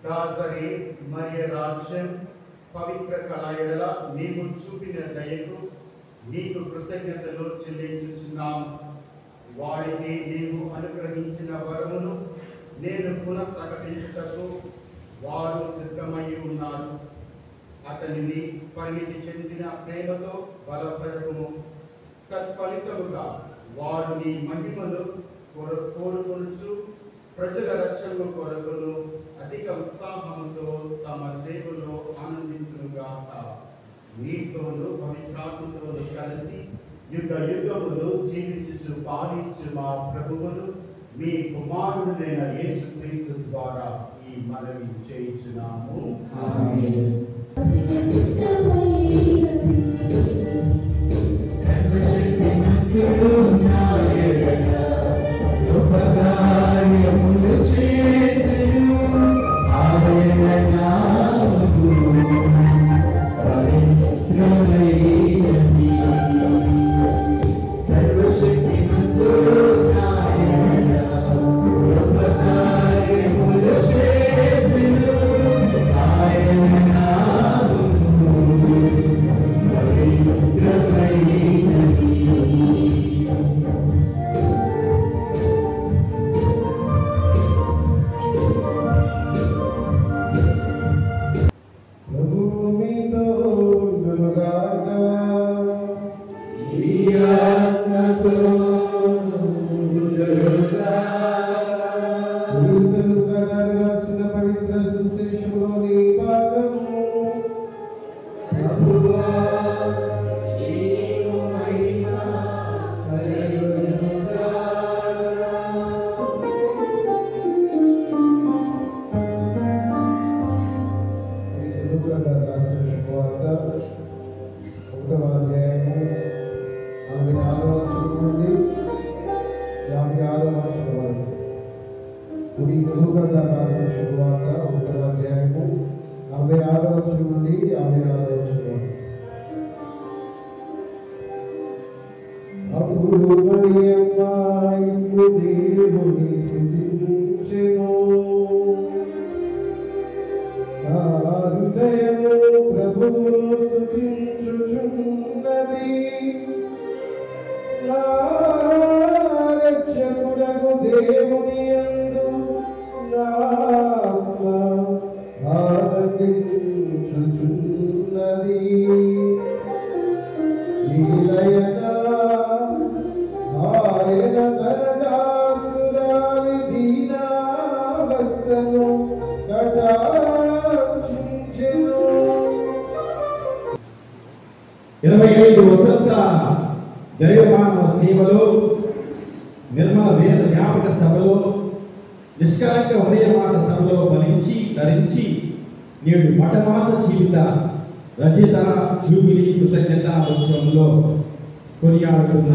దాసరి మరియ రాజ్యం పవిత్ర కళ ఎడల నీవు చూపిన దయకు నీకు కృతజ్ఞతలు చెల్లించుచున్నాము. వారికి నీవు అనుగ్రహించిన వరమును నేను పునః ప్రకటించుటకు వారు సిద్ధమై ఉన్నారు. అతనిని పరిణితి చెందిన ప్రేమతో బలపరచుము. తత్ఫలితముగా వారు నీ మహిమను కోరుకొనుచు ప్రజల రక్షణ కొరకును అధిక ఉత్సాహంతో తమ సేవలో ఆనందించుగాక. నీతోను పవిత్రాత్మతోను కలిసి యుగ యుగములు జీవించుచు పాలించు మా ప్రభువును మీ కుమారుడైన యేసుక్రీస్తు ద్వారా ఈ మనవి చేయించున్నాము. ఆమేన్. దైవమానవ సేవలో నిర్మల వేద జ్ఞాపక సభలో నిష్కలంక హృదయమాత సభలో ఫలించి ధరించి నేడు మఠమాస జీవిత రచిత జూబిలీ కృతజ్ఞత ఉత్సవంలో కొనియాడుతున్న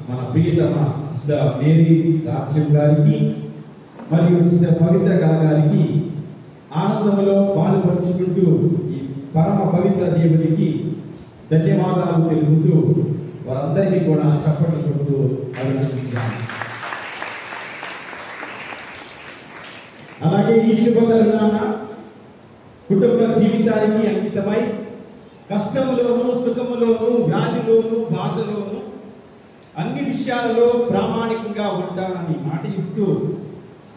మన ప్రియతమ సిస్టర్ మేరీ రాజ్యం గారికి మరియు సిస్టర్ పవిత్ర కళ గారికి ఆనందంలో పాల్పంచుకుంటూ ఈ పరమ పవిత్ర దేవునికి ధన్యవాదాలు తెలుపుతూ వారందరికీ కూడా చప్పట్లు కొడుతూ అభినందిస్తున్నాను. అలాగే ఈ శుభతరుణాన కుటుంబ జీవితానికి అంకితమై కష్టములోను సుఖములోను వ్యాధిలోను బాధలోను అన్ని విషయాలలో ప్రామాణికంగా ఉంటానని మాట ఇస్తూ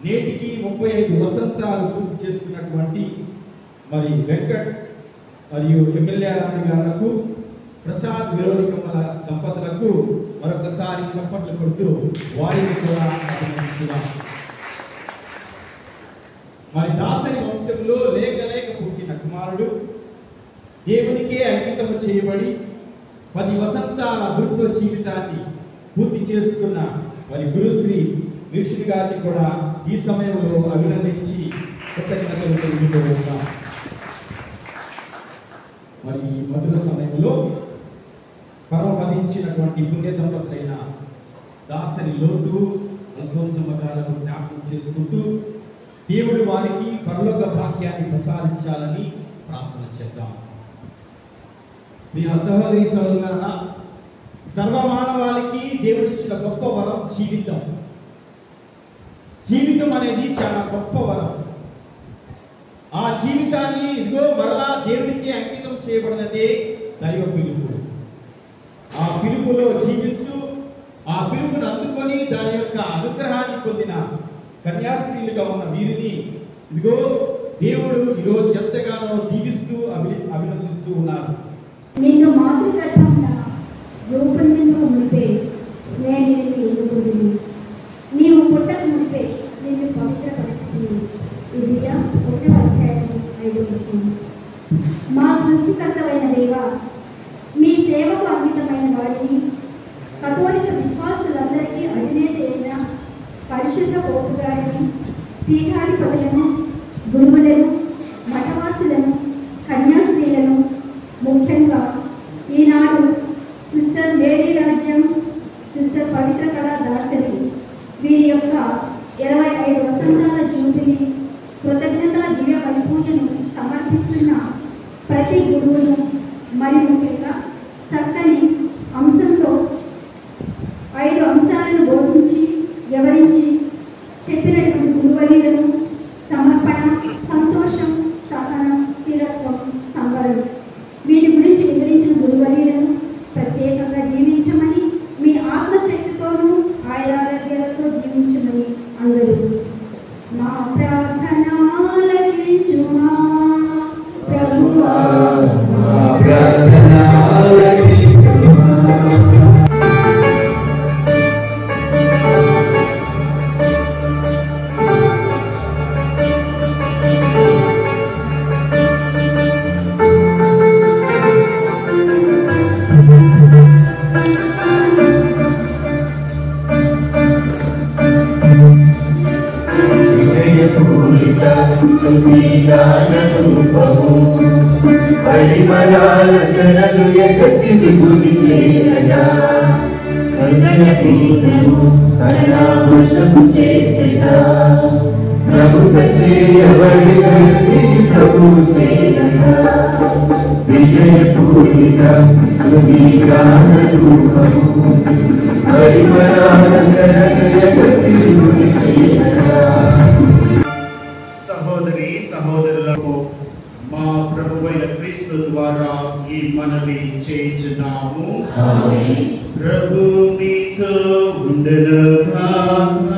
నేటికి 35 వసంతాలు పూర్తి చేసుకున్నటువంటి మరి వెంకట్ మరియు ఎమ్మెల్యే రాణి గారులకు ప్రసాద్ వెరోనికమ్మల దంపతులకు మరొకసారి చప్పట్లు కొడుతూ వారిని కూడా అభినందిస్తున్నాం. మరి దాసరి వంశంలో లేక పుట్టిన కుమారుడు దేవునికే అంకితం చేయబడి 10 వసంతాల గురుత్వ జీవితాన్ని పూర్తి చేసుకున్న మరి గురుశ్రీ వీక్షుడి గారిని కూడా ఈ సమయంలో అభినందించి కృతజ్ఞతలు తెలుపుతున్నాం. మరి ఈ మధుర సమయంలో పరమపదించినటువంటి పుణ్య దంపతులైన దాసరి లోతు అల్ఫోన్సమ్మ గారులను జ్ఞాపకం చేసుకుంటూ దేవుడు వారికి పరలోక భాగ్యాన్ని ప్రసాదించాలని ప్రార్థన చేద్దాం. మీ సహోదరి సహోదరులారా, సర్వమానవాళికి దేవుడిచ్చిన గొప్ప వరం జీవితం. జీవితం అనేది చాలా గొప్ప వరం. జీవితాన్ని ఇదిగో మరలా దేవునికి అంకితం చేయబడినదే దైవ పిలుపు. ఆ పిలుపులో జీవిస్తూ ఆ పిలుపును అందుకొని దాని యొక్క అనుగ్రహాన్ని పొందిన కన్యాస్త్రీలుగా ఉన్న వీరిని ఇదిగో దేవుడు ఈరోజు ఎంతగానో దీవిస్తూ అభినందిస్తూ ఉన్నారు. నిన్ను మాతృగర్భంగా రూపొందింపు మునిపే నేను నిన్ను ఎన్నుకుని, నీవు పుట్టక మునిపే నిన్ను పవిత్రపరచుకుని. ఇర్మియా 1:5. మా సృష్టికర్తమైన దేవా, మీ సేవకు అంకితమైన వారిని, కథోలిక విశ్వాసులందరికీ అధినేత అయిన పరిశుద్ధ పోపు గారిని, పీఠాధిపతులను, గురువులను, మఠవాసులను, కన్యాస్త్రీలను, ముఖ్యంగా ఈనాడు సిస్టర్ మేరీ రాజ్యం, సిస్టర్ పవిత్ర కళా దాసరి వీరి యొక్క 25 వసంతాల జూబిలీ కృతజ్ఞత దివ్య బలిపూజను సమర్పిస్తున్న ప్రతి గురువును, మరి ముఖ్యంగా చక్కని అంశంలో 5 అంశాలను బోధించి వివరించి చెప్పినటువంటి గురువర్యులను సమర్పణ, సంతోషం, సహనం, స్థిరత్వం, సంబరం వీటి గురించి వివరించిన గురువర్యులను ప్రత్యేకంగా దీవించమని, మీ ఆత్మశక్తితోనూ ఆయురారోగ్యాలతో దీవించమని అందరూ నా ప్రార్థన ఆలకించుమా ప్రభువా, నా ప్రార్థన ఆలకించుమా. పరిమళాలను ఎగసిది గుడి చేయగా అనావశము చేసేదా ప్రభుత చేయబడి ప్రభు చేయగా విజయపూరిత సువిగాన రూపము పరిమళాలను ఎగసిది గుడి చేయగా. సహోదరి సహోదరులకు మా ప్రభువైన క్రీస్తు ద్వారా ఈ మనవి చేయుచున్నాము. ప్రభు మీతో ఉండునుగాక.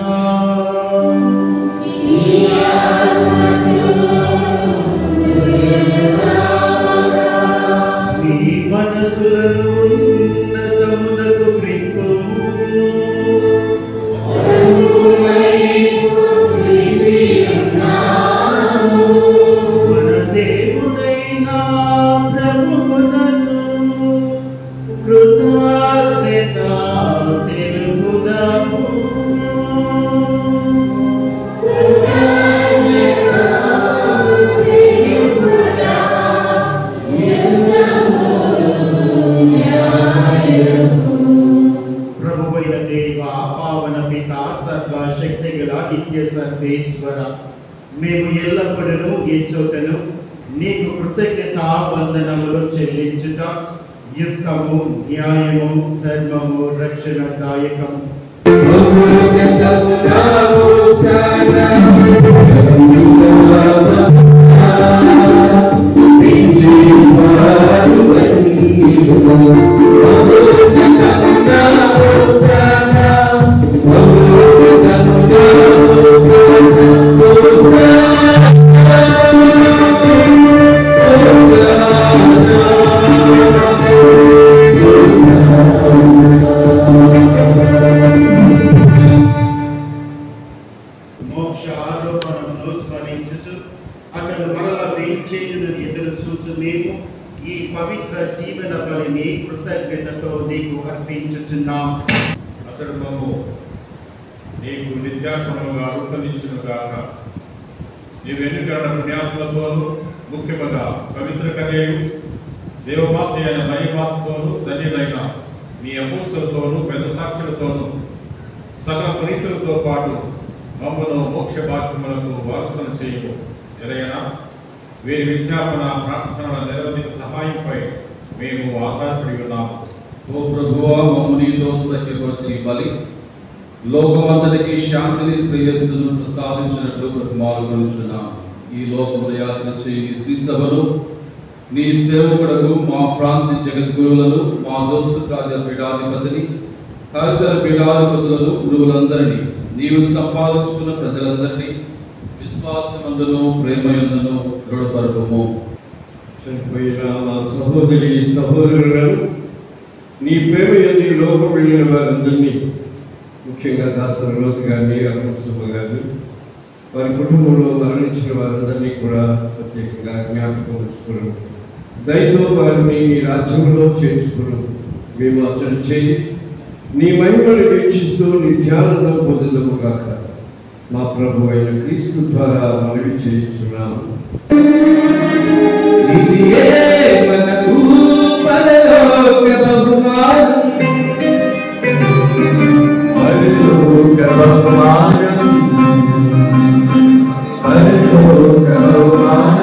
మీ మనసులను ఉన్నతమునకు త్రిప్పుము. మన దేవుడైన ప్రభువునకు కృతజ్ఞత తెలుపుదాము. ప్రభువైన దేవ, పావన పిత, సర్వశక్తి గల నిత్య సర్వేశ్వర, మేము ఎల్లప్పుడూ ఈ చోటను నీకు కృతజ్ఞత వందనములు చెల్లించుట యుక్తము, న్యాయము, ధర్మము, రక్షణదాయకము. మోక్ష ఆరోపణను స్మరించుచు అతడు మరల వేంచేయును ఎదురు చూచు మేము ఈ పవిత్ర జీవన బలిని కృతజ్ఞతతో నీకు అర్పించుచున్నాం. అతడు మమ్ము నీకు నిత్యార్పణముగా రూపొందించునుగాక. నీవు ఎన్నికైన పుణ్యాత్మలతోనూ, ముఖ్యముగా పవిత్ర కన్యయు దేవమాత అయిన మహిమాతతోనూ, ధన్యులైన నీ అపోస్తలతోనూ, పెద్ద సాక్షులతోనూ, సకల పునీతులతో పాటు మమ్మను మోక్ష భాగ్యములకు వారసులను చేయము. ఎలైనా వీరి విజ్ఞాపన ప్రార్థనల నిరవధిక సహాయంపై మేము ఆధారపడి ఉన్నాము. ఓ ప్రభువా, మమ్ము నీతో సఖ్యపరిచి బలి లోకమంతటికి శాంతిని శ్రేయస్సును ప్రసాదించినట్లు ప్రతిమాలు గురించున్నాము. ఈ లోకముల యాత్ర చేయి నీ శ్రీ సభను నీ సేవకుడకు మా ప్రాంత జగద్గురువులను మా దోస్తు కార్య పీఠాధిపతిని తదితర పీఠాధిపతులను గురువులందరినీ నీవు సంపాదించుకున్న ప్రజలందరినీ విశ్వాసమందును ప్రేమయందును దృఢపరపము. చనిపోయిన మా సహోదరి సహోదరులను నీ ప్రేమ ఎందు లోకం వెళ్ళిన వారందరినీ, ముఖ్యంగా దాసరి లోతు గారిని, అగ్రసభ గారిని, వారి కుటుంబంలో మరణించిన వారందరినీ కూడా ప్రత్యేకంగా జ్ఞాపకం ఉంచుకున్నాం. దయతో వారిని నీ రాజ్యంలో చేర్చుకున్నాం. మేము అతడు చేయి నీ మహిమను వీక్షిస్తూ నిత్యానందం పొందుదము గాక. మా ప్రభు అయిన క్రీస్తు ద్వారా మనవి చేయించున్నాము. మనకు పరలోక బహుమానం, పరలోక బహుమానం, పరలోక బహుమానం.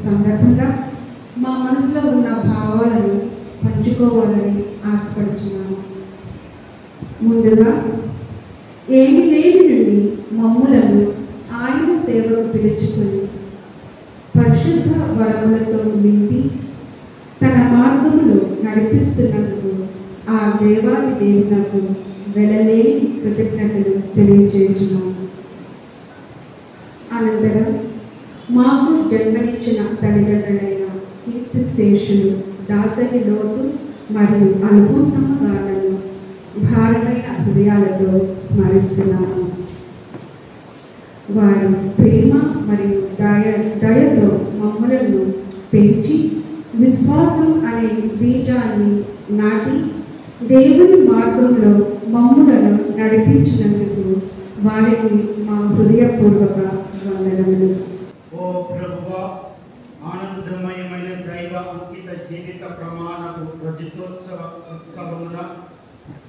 సందర్భంగా మా మనసులో ఉన్న భావాలను పంచుకోవాలని ఆశపడుతున్నాను. ముందుగా ఏమి లేని నుండి మమ్ములను ఆయన సేవకు పిలుచుకొని పరిశుద్ధ వరములతో నింపి తన మార్గములో నడిపిస్తున్నందుకు ఆ దేవాది దేవునకు వెలలేని కృతజ్ఞతలు తెలియజేస్తున్నాను. అనంతరం మాకు జన్మనిచ్చిన తల్లిదండ్రులైన కీర్తిశేషులు దాసరి లోతు మరియు అనుభూసమ్మ గారులను భారమైన హృదయాలతో స్మరిస్తున్నాను. వారి ప్రేమ మరియు దయతో మమ్మలను పెంచి విశ్వాసం అనే బీజాన్ని నాటి దేవుని మార్గంలో మమ్ములను నడిపించినందుకు వారికి మా హృదయపూర్వక వందనములు. ఓ ప్రభువా, ఆనందమయమైన దైవ అంకిత జీవిత ప్రమాణపు రజతోత్సవ ఉత్సవమున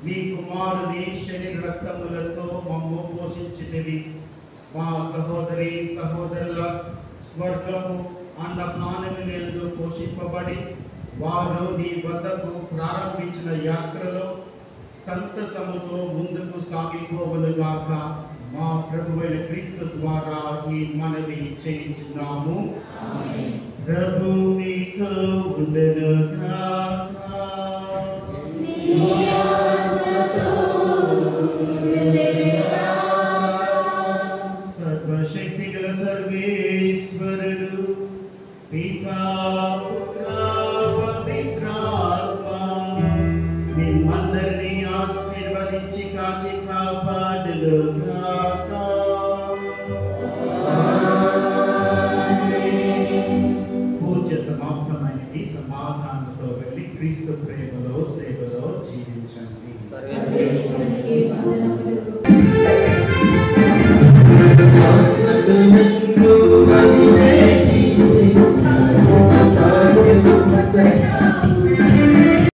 మీ కుమారుని శరీర రక్తములతో మమ్ము పోషించితివి. మా సహోదరి సహోదరుల స్వర్గపు అన్నపానములందు పోషింపబడి వారు నీ వద్దకు ప్రారంభించిన యాత్రలో సంతసముతో ముందుకు సాగిపోవునుగాక. మా ప్రభువైన క్రీస్తు ద్వారా ఈ మనవి చేయించున్నాము. ప్రభు మీతో ఉండునుగాక. సర్వశక్తి గల సర్వేశ్వరుడు పితా పుత్ర పవిత్రాత్మ మిమ్మందరినీ ఆశీర్వదించి కాచి కాపాడునుగాక. పూజ సమాప్తమైనది. సమాధానంతో వెళ్ళి క్రీస్తు ప్రేమలో సేవలో జీవించండి.